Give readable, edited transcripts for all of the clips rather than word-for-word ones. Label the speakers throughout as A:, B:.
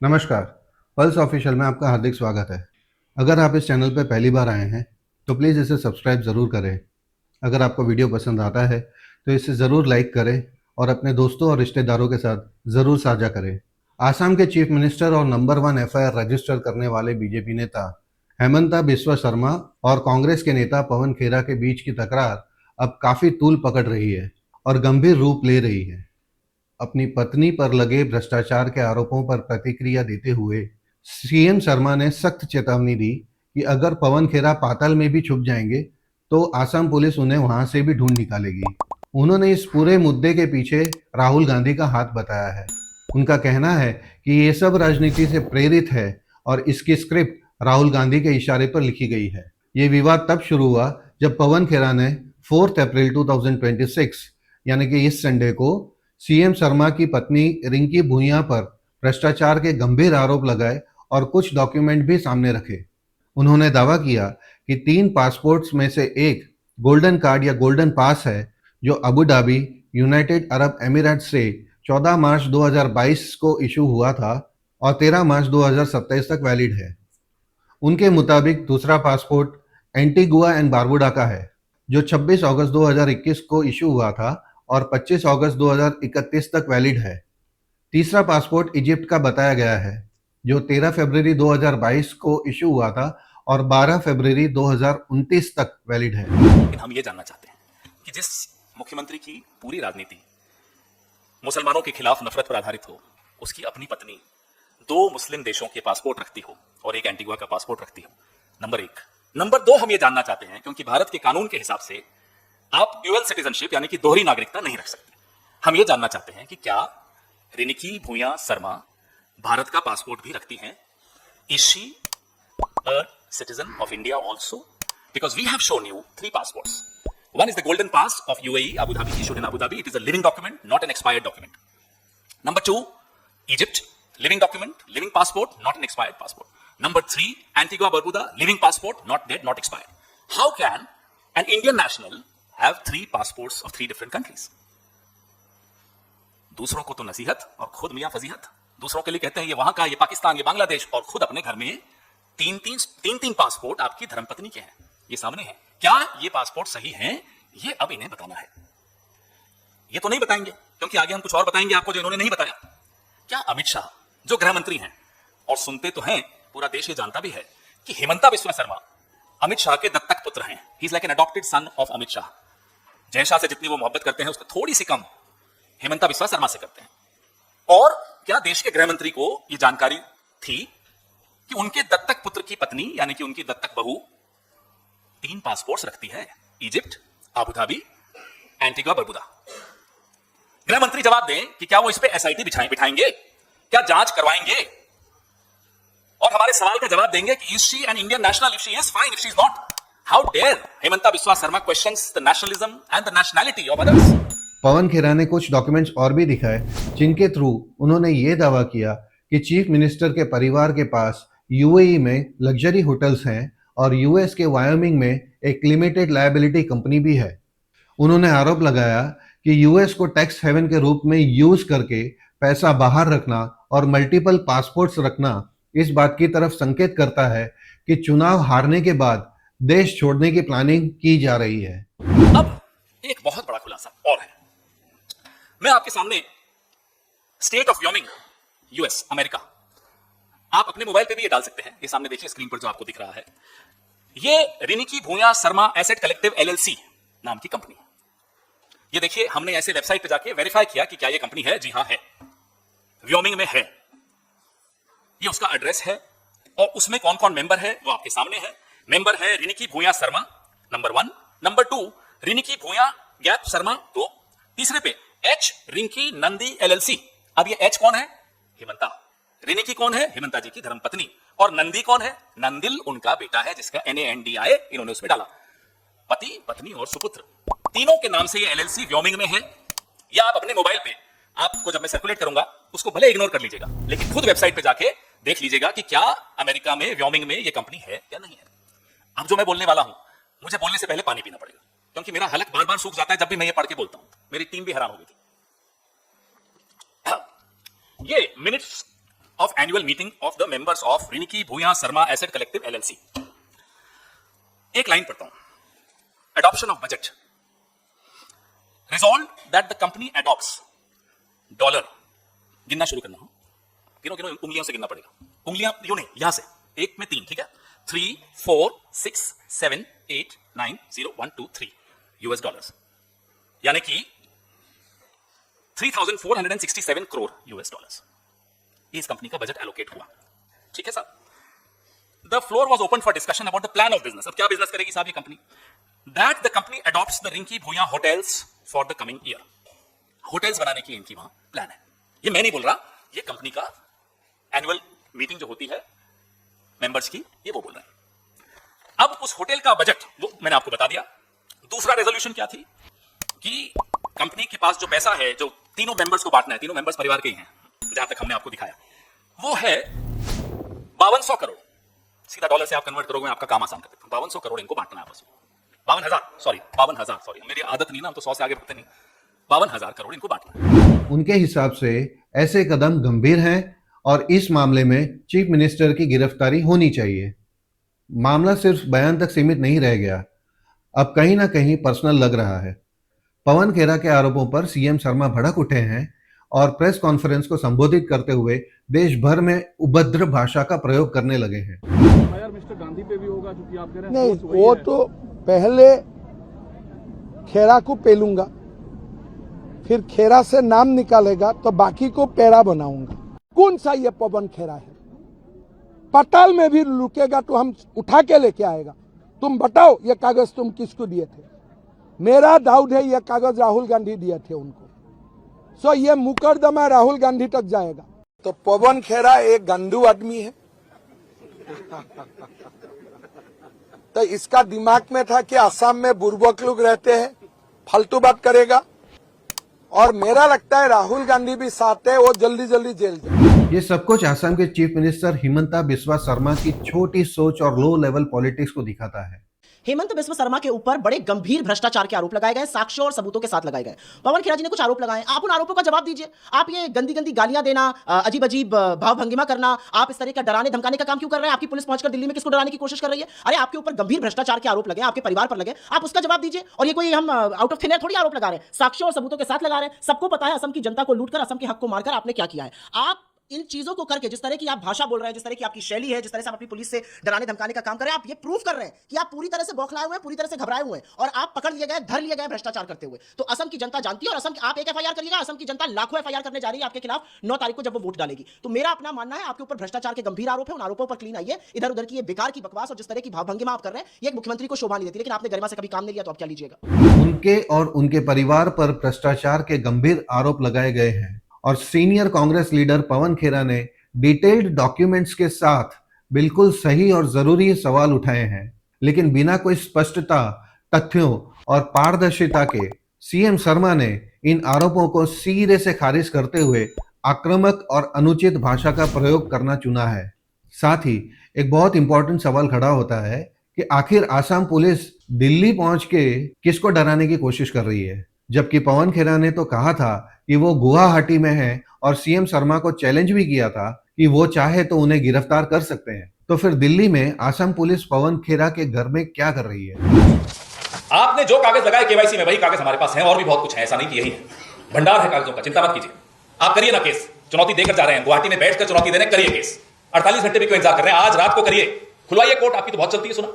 A: नमस्कार। Pulse official में आपका हार्दिक स्वागत है। अगर आप इस चैनल पर पहली बार आए हैं तो प्लीज़ इसे सब्सक्राइब ज़रूर करें। अगर आपको वीडियो पसंद आता है तो इसे ज़रूर लाइक करें और अपने दोस्तों और रिश्तेदारों के साथ ज़रूर साझा करें। आसाम के चीफ मिनिस्टर और नंबर 1 एफआईआर रजिस्टर करने वाले बीजेपी नेता हेमंता बिस्वा शर्मा और कांग्रेस के नेता पवन खेरा के बीच की तकरार अब काफ़ी तूल पकड़ रही है और गंभीर रूप ले रही है। अपनी पत्नी पर लगे भ्रष्टाचार के आरोपों पर प्रतिक्रिया देते हुए सीएम शर्मा ने सख्त चेतावनी दी कि अगर पवन खेरा पाताल में भी छुप जाएंगे तो आसाम पुलिस उन्हें वहां से भी ढूंढ निकालेगी। उन्होंने इस पूरे मुद्दे के पीछे राहुल गांधी का हाथ बताया है। उनका कहना है कि ये सब राजनीति से प्रेरित है और इसकी स्क्रिप्ट राहुल गांधी के इशारे पर लिखी गई है। ये विवाद तब शुरू हुआ जब पवन खेरा ने 4 अप्रैल 2026 यानी कि इस संडे को सीएम शर्मा की पत्नी रिंकी भूइयां पर भ्रष्टाचार के गंभीर आरोप लगाए और कुछ डॉक्यूमेंट भी सामने रखे। उन्होंने दावा किया कि 3 पासपोर्ट्स में से एक गोल्डन कार्ड या गोल्डन पास है जो अबू धाबी, यूनाइटेड अरब अमीरात से 14 मार्च 2022 को इशू हुआ था और 13 मार्च 2027 तक वैलिड है। उनके मुताबिक दूसरा पासपोर्ट एंटीगुआ एंड बारबुडा का है जो 26 अगस्त 2021 को इशू हुआ था और 25 अगस्त 2031 तक वैलिड है। तीसरा पासपोर्ट इजिप्ट का बताया गया है जो 13 फरवरी 2022 को इशू हुआ था और 12 फरवरी 2029 तक वैलिड है।
B: लेकिन हम ये जानना चाहते हैं कि जिस मुख्यमंत्री की पूरी राजनीति मुसलमानों के खिलाफ नफरत पर आधारित हो, उसकी अपनी पत्नी 2 मुस्लिम देशों के पासपोर्ट रखती हो और एक एंटीगुआ का पासपोर्ट रखती हो, नंबर 1। नंबर 2, हम ये जानना चाहते हैं क्योंकि भारत के कानून के हिसाब से आप ड्यूअल सिटीजनशिप यानी कि दोहरी नागरिकता नहीं रख सकते। हम ये जानना चाहते हैं कि क्या रिनिकी भूया शर्मा भारत का पासपोर्ट भी रखती हैं? Is she a citizen of India also? Because we have shown you 3 passports. One is the golden pass of UAE, Abu Dhabi, issued in Abu Dhabi. It is a living document, not an expired document. Number 2, Egypt, living document, living passport, not an expired passport. Number 3, Antigua Barbuda, living passport, not dead, not expired. How can an Indian national have 3 passports of 3 different countries? दूसरों को तो नसीहत और खुद मियां फजीहत। दूसरों के लिए कहते हैं ये वहां का, ये पाकिस्तान, ये बांग्लादेश, और खुद अपने घर में तीन पासपोर्ट आपकी धर्मपत्नी के हैं। ये सामने है। क्या ये पासपोर्ट सही हैं? ये अब इन्हें बताना है। ये तो नहीं बताएंगे क्योंकि आगे हम कुछ और बताएंगे आपको जो इन्होंने नहीं बताया। क्या अमित शाह जो गृह मंत्री हैं, और सुनते तो हैं, पूरा देश ये जानता भी है कि हेमंता बिस्वा शर्मा अमित शाह के दत्तक पुत्र हैं। He is like an adopted son of Amit Shah. Jay Shah से जितनी वो मोहब्बत करते हैं उसको थोड़ी सी कम हेमंता बिस्वा शर्मा से करते हैं। और क्या देश के गृह मंत्री को यह जानकारी थी कि उनके दत्तक पुत्र की पत्नी यानी कि उनकी दत्तक बहू 3 पासपोर्ट्स रखती है? Egypt, Abu Dhabi, Antigua Barbuda. गृह मंत्री जवाब दें कि क्या वो इस पे एसआईटी बिठाएंगे, क्या जांच करवाएंगे, और हमारे सवाल का जवाब देंगे कि is she an Indian national? If she is, fine. If she is not, how dare Himanta Biswa Sarma questions the nationalism and the nationality of others.
A: Pawan Khera ने कुछ डॉक्यूमेंट्स और भी दिखाए जिनके थ्रू उन्होंने ये दावा किया कि चीफ मिनिस्टर के परिवार के पास यूएई में लग्जरी होटल्स हैं और यूएस के वायोमिंग में एक लिमिटेड लायबिलिटी कंपनी भी है। उन्होंने आरोप लगाया कि यूएस को टैक्स हेवन के रूप में यूज करके पैसा बाहर रखना और मल्टीपल पासपोर्ट्स रखना इस बात की तरफ संकेत करता है कि चुनाव हारने के बाद देश छोड़ने की प्लानिंग की जा रही है।
B: अब एक बहुत बड़ा खुलासा और है। मैं आपके सामने state of Wyoming, US, America, आप अपने मोबाइल पे भी ये डाल सकते हैं। ये सामने देखिए स्क्रीन पर जो आपको दिख रहा है, ये रिनिकी भूया शर्मा एसेट कलेक्टिव एलएलसी नाम की कंपनी है। ये देखिए, हमने ऐसे वेबसाइट पे जाके वेरीफाई किया कि क्या ये कंपनी है। जी हां है, व्योमिंग में है। ये उसका एड्रेस है और उसमें कौन कौन मेंबर है वो आपके सामने है। मेंबर है रिनिकी भूया शर्मा, नंबर 1। नंबर 2, रिनिकी भूया गैप शर्मा 2। तीसरे पे एच रिंकी नंदी एलएलसी। अब ये एच कौन है? हेमंता। रिनिकी कौन है? हेमंता जी की धर्मपत्नी। और नंदी कौन है? नंदिल उनका बेटा है जिसका NANDI इन्होंने उसमें डाला। पति, पत्नी और सुपुत्र, तीनों के नाम से ये एलएलसी व्योमिंग में है। या आप अपने मोबाइल पे, आपको जब मैं सर्कुलेट करूंगा उसको भले इग्नोर कर लीजिएगा, लेकिन खुद वेबसाइट पे जाके देख लीजिएगा कि क्या अमेरिका में व्योमिंग में ये कंपनी है या नहीं है। अब जो मैं बोलने वाला हूं, मुझे बोलने से पहले पानी पीना पड़ेगा क्योंकि मेरा हलक बार बार सूख जाता है जब भी मैं ये पढ़ के बोलता हूं। मेरी टीम भी हैरान हो गई थी। ये minutes of annual meeting of the members of Rinki Bhuyan Sarma Asset Collective LLC. एक लाइन पढ़ता हूं. Adoption of budget. Resolved that the company adopts dollar. गिनना शुरू करना हो. गिनो गिनो, उंगलियों से गिनना पड़ेगा. उंगलियां यूं नहीं, यहां से. एक में 3, ठीक है. 3, 4, 6, 7, 8, 9, 0, 1, 2, 3 US डॉलर्स. यानी कि 3,467 करोड़ US डॉलर्स. इस कंपनी का बजट एलोकेट हुआ. ठीक है साहब. The floor was open for discussion about the plan of business. अब क्या बिजनेस करेगी साहब ये company? That the company adopts the Rinki Bhuyan hotels for the coming year. Hotels बनाने की इनकी वहां प्लान है. ये मैं नहीं बोल रहा, ये कंपनी का एनुअल मीटिंग जो होती है मेंबर्स की, ये वो बोल रहे हैं. अब उस होटल का बजट वो मैंने आपको बता दिया. दूसरा रेजोल्यूशन क्या थी कि कंपनी के पास जो पैसा है जो तीनों मेंबर्स को बांटना है, तीनों मेंबर्स परिवार के ही हैं जहां तक हमने आपको दिखाया, वो है 5200 करोड़. सीधा डॉलर से आप कन्वर्ट करोगे, आपका काम आसान कर देता हूं. 5200 करोड़ इनको बांटना है आपस में. 52,000 सॉरी, मेरी आदत नहीं ना, हम तो 100 से आगे बढ़ते नहीं. 52,000 करोड़ इनको बांटना है.
A: उनके हिसाब से ऐसे कदम गंभीर हैं और इस मामले में चीफ मिनिस्टर की गिरफ्तारी होनी चाहिए. मामला सिर्फ बयान तक सीमित नहीं रह गया, अब कहीं ना कहीं पर्सनल लग रहा है. पवन खेरा के आरोपों पर सीएम शर्मा भड़क उठे हैं और प्रेस कॉन्फ्रेंस को संबोधित करते हुए देश भर में उभद्र भाषा का प्रयोग करने लगे हैं.
C: यार मिस्टर गांधी पे भी होगा क्योंकि आप कह रहे हैं
D: नहीं,
C: वही
D: वो
C: है।
D: तो पहले खेरा को पेलूंगा, फिर खेरा से नाम निकालेगा तो बाकी को पेड़ा बनाऊंगा. कौन सा ये पवन खेरा है? पताल में भी लुकेगा तो हम उठा के लेके आएगा. तुम बताओ ये कागज तुम किसको दिए थे? मेरा डाउट है ये कागज राहुल गांधी दिए थे उनको. सो ये मुकदमा राहुल गांधी तक जाएगा. तो पवन खेरा एक गंदू आदमी है. तो इसका दिमाग में था कि असम में बुर्बक लोग रहते हैं, फालतू बात करेगा. और मेरा लगता है राहुल गांधी भी साथ है, वो जल्दी जल्दी जेल जाए.
A: ये सब कुछ असम के चीफ मिनिस्टर हिमंता बिस्वा शर्मा की छोटी सोच और लो लेवल पॉलिटिक्स को दिखाता है.
E: हेमंत बिस्वा शर्मा के ऊपर बड़े गंभीर भ्रष्टाचार के आरोप लगाए गए, साक्ष्यों और सबूतों के साथ लगाए गए. पवन खेरा जी ने कुछ आरोप लगाए, आप उन आरोपों का जवाब दीजिए. आप ये गंदी गंदी गालियां देना, अजीब अजीब भाव भंगिमा करना, आप इस तरह का डराने धमकाने का काम क्यों कर रहे हैं? आपकी पुलिस पहुंचकर दिल्ली में किसको डराने की कोशिश कर रही है? अरे आपके ऊपर गंभीर भ्रष्टाचार के आरोप लगे, आपके परिवार पर लगे, आप उसका जवाब दीजिए. और ये कोई हम आउट ऑफ थिन एयर थोड़ी आरोप लगा रहे हैं, साक्ष्यों और सबूतों के साथ लगा रहे हैं. सबको पता है असम की जनता को लूटकर, असम के हक को मारकर आपने क्या किया है. आप इन चीजों को करके, जिस तरह की आप भाषा बोल रहे हैं, जिस तरह की आपकी शैली है, जिस तरह से आप अपनी पुलिस से डराने धमकाने का काम कर रहे हैं, आप ये प्रूव कर रहे हैं कि आप पूरी तरह से बौखलाए हुए हैं, पूरी तरह से घबराए हुए हैं और आप पकड़ लिए गए, धर लिए गए भ्रष्टाचार करते हुए. तो असम की जनता जानती है और असम की, आप एक एफआईआर करिएगा, असम की जनता लाखों एफआईआर करने जा रही है आपके खिलाफ 9 तारीख को जब वो वोट डालेगी. तो मेरा अपना मानना है आपके ऊपर भ्रष्टाचार के गंभीर आरोप है, उन आरोपों पर क्लीन आइए. इधर उधर की ये बेकार की बकवास और जिस तरह की भावभंगिमा आप कर रहे हैं, ये एक मुख्यमंत्री को शोभा नहीं देती. लेकिन आपने गरिमा से कभी काम नहीं लिया तो आप क्या लीजिएगा.
A: उनके और उनके परिवार पर भ्रष्टाचार के गंभीर आरोप लगाए गए हैं और सीनियर कांग्रेस लीडर पवन खेरा ने डिटेल्ड डॉक्यूमेंट्स के साथ बिल्कुल सही और जरूरी सवाल उठाए हैं, लेकिन बिना कोई स्पष्टता, तथ्यों और पारदर्शिता के सीएम शर्मा ने इन आरोपों को सीधे से खारिज करते हुए आक्रामक और अनुचित भाषा का प्रयोग करना चुना है. साथ ही एक बहुत इंपॉर्टेंट सवाल खड़ा होता है कि आखिर आसाम पुलिस दिल्ली पहुंच के किसको डराने की कोशिश कर रही है, जबकि पवन खेरा ने तो कहा था कि वो गुवाहाटी में है और सीएम शर्मा को चैलेंज भी किया था कि वो चाहे तो उन्हें गिरफ्तार कर सकते हैं. तो फिर दिल्ली में आसाम पुलिस पवन खेरा के घर में क्या कर रही है?
B: आपने जो कागज लगाए केवाईसी में, वही कागज हमारे पास हैं और भी बहुत कुछ है. ऐसा नहीं कि यही है, भंडार है कागजों का. चिंता मत कीजिए, आप करिए ना केस. चुनौती देकर जा रहे हैं, गुवाहाटी में बैठकर चुनौती देने, करिए केस. 48 घंटे भी क्यों इंतजार कर रहे हैं? आज रात को करिए, खुलवाइए कोर्ट. आपकी तो बहुत चलती है, सुना.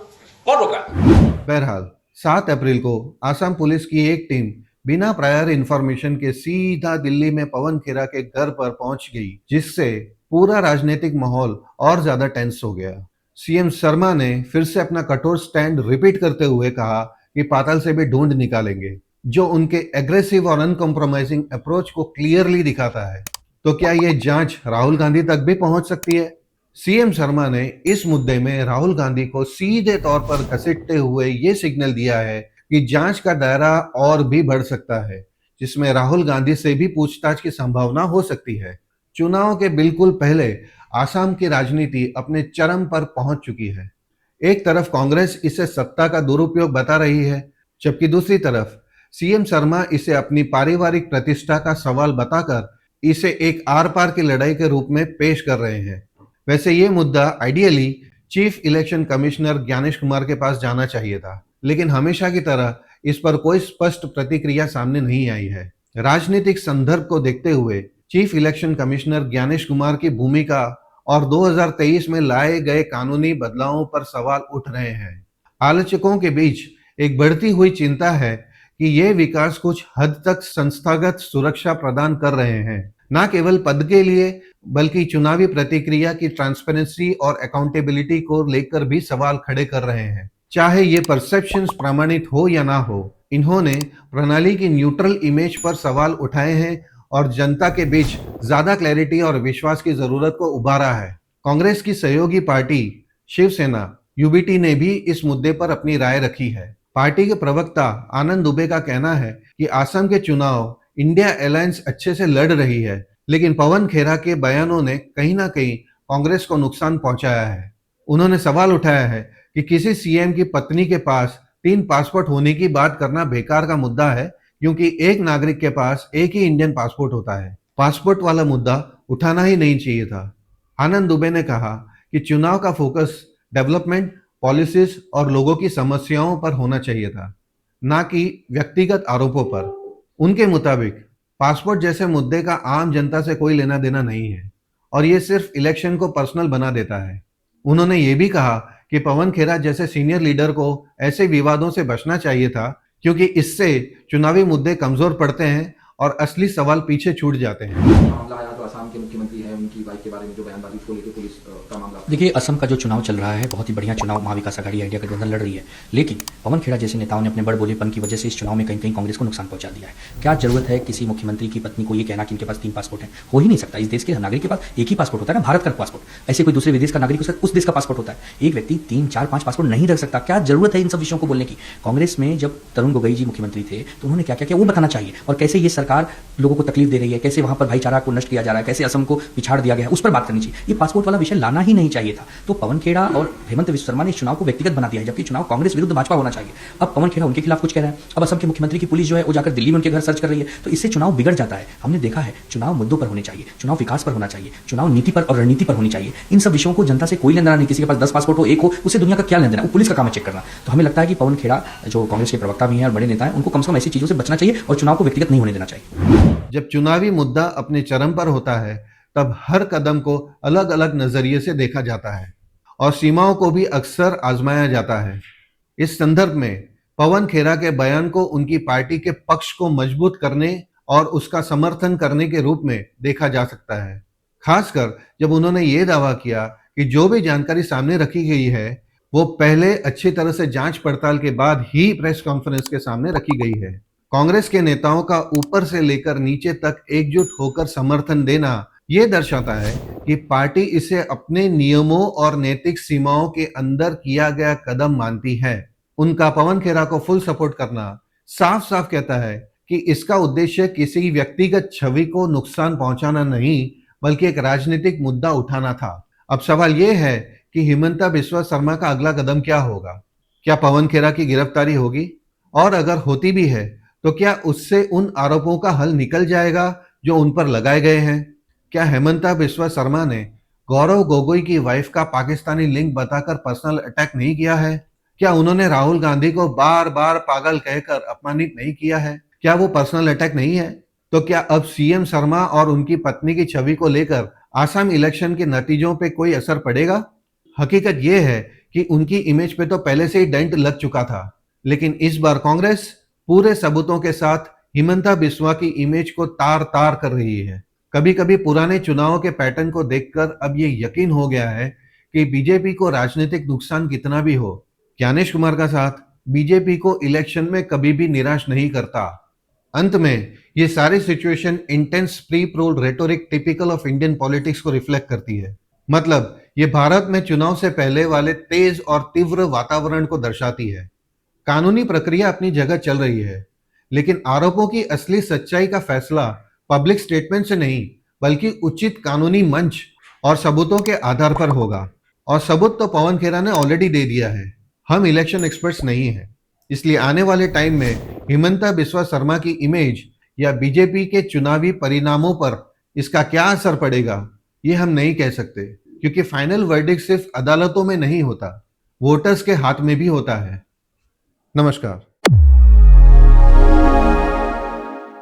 B: कौन रोक रहा है?
A: बहरहाल 7 अप्रैल को आसाम पुलिस की एक टीम बिना प्रायर इंफॉर्मेशन के सीधा दिल्ली में पवन खेरा के घर पर पहुंच गई, जिससे पूरा राजनीतिक माहौल और ज्यादा टेंस हो गया. सीएम शर्मा ने फिर से अपना कठोर स्टैंड रिपीट करते हुए कहा कि पाताल से भी ढूंढ निकालेंगे, जो उनके एग्रेसिव और अनकॉम्प्रोमाइजिंग अप्रोच को क्लियरली दिखाता है. तो क्या ये जांच राहुल गांधी तक भी पहुंच सकती है? सीएम शर्मा ने इस मुद्दे में राहुल गांधी को सीधे तौर पर घसीटते हुए ये सिग्नल दिया है कि जांच का दायरा और भी बढ़ सकता है, जिसमें राहुल गांधी से भी पूछताछ की संभावना हो सकती है. चुनाव के बिल्कुल पहले आसाम की राजनीति अपने चरम पर पहुंच चुकी है. एक तरफ कांग्रेस इसे सत्ता का दुरुपयोग बता रही है, जबकि दूसरी तरफ सीएम शर्मा इसे अपनी पारिवारिक प्रतिष्ठा का सवाल बताकर इसे एक आर पार की लड़ाई के रूप में पेश कर रहे हैं। वैसे ये मुद्दा ideally chief election commissioner Gyanesh Kumar के पास जाना चाहिए था, लेकिन हमेशा की तरह इस पर कोई स्पष्ट प्रतिक्रिया सामने नहीं आई है। राजनीतिक संदर्भ को देखते हुए chief election commissioner Gyanesh Kumar की भूमिका और 2023 में लाए गए कानूनी बदलावों पर सवाल उठ रहे हैं। आलोचकों के बीच एक बढ़ती हुई चिंता है कि ये विकास कुछ हद तक संस्थागत सुरक्षा प्रदान कर रहे हैं, न केवल पद के लिए बल्कि चुनावी प्रतिक्रिया की ट्रांसपेरेंसी और अकाउंटेबिलिटी को लेकर भी सवाल खड़े कर रहे हैं। चाहे ये परसेप्शंस प्रमाणित हो या ना हो, इन्होंने प्रणाली की न्यूट्रल इमेज पर सवाल उठाए हैं और जनता के बीच ज्यादा क्लैरिटी और विश्वास की जरूरत को उभारा है। कांग्रेस की सहयोगी पार्टी शिवसेना यूबीटी ने भी इस मुद्दे पर अपनी राय रखी है। पार्टी के प्रवक्ता आनंद दुबे का कहना है कि असम के चुनाव इंडिया अलायंस अच्छे से लड़ रही है, लेकिन पवन खेरा के बयानों ने कहीं ना कहीं कांग्रेस को नुकसान पहुंचाया है। उन्होंने सवाल उठाया है कि किसी सीएम की पत्नी के पास 3 पासपोर्ट होने की बात करना बेकार का मुद्दा है, क्योंकि एक नागरिक के पास एक ही इंडियन पासपोर्ट होता है। पासपोर्ट वाला मुद्दा उठाना ही नहीं चाहिए था। आनंद दुबे ने कहा कि चुनाव का फोकस डेवलपमेंट, पॉलिसीज और लोगों की समस्याओं पर होना चाहिए था, ना कि व्यक्तिगत आरोपों पर। उनके मुताबिक पासपोर्ट जैसे मुद्दे का आम जनता से कोई लेना देना नहीं है और ये सिर्फ इलेक्शन को पर्सनल बना देता है। उन्होंने ये भी कहा कि पवन खेरा जैसे सीनियर लीडर को ऐसे विवादों से बचना चाहिए था, क्योंकि इससे चुनावी मुद्दे कमजोर पड़ते हैं और असली सवाल पीछे छूट जाते हैं।
F: मामला आया तो असम के मुख्यमंत्री हैं, उनकी वाइफ के बारे में जो बयानबाजी को लेकर पुलिस का मामला।
G: देखिए, असम का जो चुनाव चल रहा है बहुत ही बढ़िया चुनाव महाविकास आघाड़ी इंडिया गठबंधन लड़ रही है, लेकिन पवन खेड़ा जैसे नेताओं ने अपने बड़बोलेपन की वजह से इस चुनाव में कहीं कहीं कांग्रेस को नुकसान पहुंचा दिया है। क्या जरूरत है किसी मुख्यमंत्री की पत्नी को ये कहना कि इनके पास 3 पासपोर्ट है? हो ही नहीं सकता। इस देश के नागरिक के पास एक ही पासपोर्ट होता है ना, भारत का पासपोर्ट। ऐसे कोई दूसरे विदेश का नागरिक उस देश का पासपोर्ट होता है। एक व्यक्ति 3, 4, 5 पासपोर्ट नहीं रख सकता। क्या जरूरत है इन सब विषयों को बोलने की? कांग्रेस में जब तरुण गोगोई जी मुख्यमंत्री थे तो उन्होंने क्या क्या किया वो बताना चाहिए, और कैसे ये सरकार लोगों को तकलीफ दे रही है, कैसे वहां पर भाईचारा को नष्ट किया जा रहा है, कैसे असम को पिछाड़ दिया गया है, उस पर बात करनी चाहिए। ये पासपोर्ट वाला विषय लाना ही नहीं चाहिए था। तो पवन खेड़ा और हेमंत बिस्वा शर्मा ने इस चुनाव को व्यक्तिगत बना दिया है, जबकि चुनाव कांग्रेस विरुद्ध भाजपा होना चाहिए। अब पवन खेड़ा उनके खिलाफ कुछ कह रहा है। अब असम के मुख्यमंत्री की पुलिस जो है वो जाकर दिल्ली में उनके घर सर्च कर रही है, तो इससे चुनाव बिगड़ जाता है। हमने देखा है चुनाव मुद्दों पर होने चाहिए, चुनाव विकास पर होना चाहिए, चुनाव नीति पर और रणनीति पर होनी चाहिए। इन सब विषयों को जनता से कोई लेना नहीं। किसी के पास 10 पासपोर्ट हो, 1 हो, उससे दुनिया का क्या लेना देना? वो पुलिस का काम है चेक करना। तो हमें लगता है कि पवन खेड़ा जो कांग्रेस के प्रवक्ता भी हैं और बड़े नेता हैं, उनको कम से कम ऐसी चीजों से बचना चाहिए और चुनाव को व्यक्तिगत नहीं होने देना चाहिए।
A: जब चुनावी मुद्दा अपने चरम पर होता है तब हर कदम को अलग अलग नजरिए से देखा जाता है और सीमाओं को भी अक्सर आजमाया जाता है। इस संदर्भ में पवन खेरा के बयान को उनकी पार्टी के पक्ष को मजबूत करने और उसका समर्थन करने के रूप में देखा जा सकता है, खासकर जब उन्होंने ये दावा किया कि जो भी जानकारी सामने रखी गई है वो पहले अच्छी तरह से जांच पड़ताल के बाद ही प्रेस कॉन्फ्रेंस के सामने रखी गई है। कांग्रेस के नेताओं का ऊपर से लेकर नीचे तक एकजुट होकर समर्थन देना ये दर्शाता है कि पार्टी इसे अपने नियमों और नैतिक सीमाओं के अंदर किया गया कदम मानती है। उनका पवन खेरा को फुल सपोर्ट करना साफ साफ कहता है कि इसका उद्देश्य किसी व्यक्तिगत छवि को नुकसान पहुंचाना नहीं, बल्कि एक राजनीतिक मुद्दा उठाना था। अब सवाल यह है कि हिमंता बिस्वा शर्मा का अगला कदम क्या होगा? क्या पवन खेरा की गिरफ्तारी होगी? और अगर होती भी है तो क्या उससे उन आरोपों का हल निकल जाएगा जो उन पर लगाए गए हैं? क्या हेमंता बिस्वा शर्मा ने गौरव गोगोई की वाइफ का पाकिस्तानी लिंक बताकर पर्सनल अटैक नहीं किया है? क्या उन्होंने राहुल गांधी को बार बार पागल कहकर अपमानित नहीं किया है? क्या वो पर्सनल अटैक नहीं है? तो क्या अब सीएम शर्मा और उनकी पत्नी की छवि को लेकर आसाम इलेक्शन के नतीजों पे कोई असर पड़ेगा? हकीकत यह है कि उनकी इमेज पे तो पहले से ही डेंट लग चुका था, लेकिन इस बार कांग्रेस पूरे सबूतों के साथ हिमंता बिस्वा की इमेज को तार तार कर रही है। कभी कभी पुराने चुनावों के पैटर्न को देखकर अब ये यकीन हो गया है कि बीजेपी को राजनीतिक नुकसान कितना भी हो, ज्ञानेश कुमार का साथ बीजेपी को इलेक्शन में कभी भी निराश नहीं करता। अंत में ये सारी situation intense pre poll rhetoric typical of Indian politics को रिफ्लेक्ट करती है। मतलब ये भारत में चुनाव से पहले वाले तेज और तीव्र वातावरण को दर्शाती है। कानूनी प्रक्रिया अपनी जगह चल रही है, लेकिन आरोपों की असली सच्चाई का फैसला पब्लिक स्टेटमेंट से नहीं, बल्कि उचित कानूनी मंच और सबूतों के आधार पर होगा। और सबूत तो पवन खेरा ने ऑलरेडी दे दिया है। हम इलेक्शन एक्सपर्ट्स नहीं हैं, इसलिए आने वाले टाइम में हिमंता बिस्वा शर्मा की इमेज या बीजेपी के चुनावी परिणामों पर इसका क्या असर पड़ेगा ये हम नहीं कह सकते, क्योंकि फाइनल वर्डिक्ट सिर्फ अदालतों में नहीं होता, वोटर्स के हाथ में भी होता है। नमस्कार।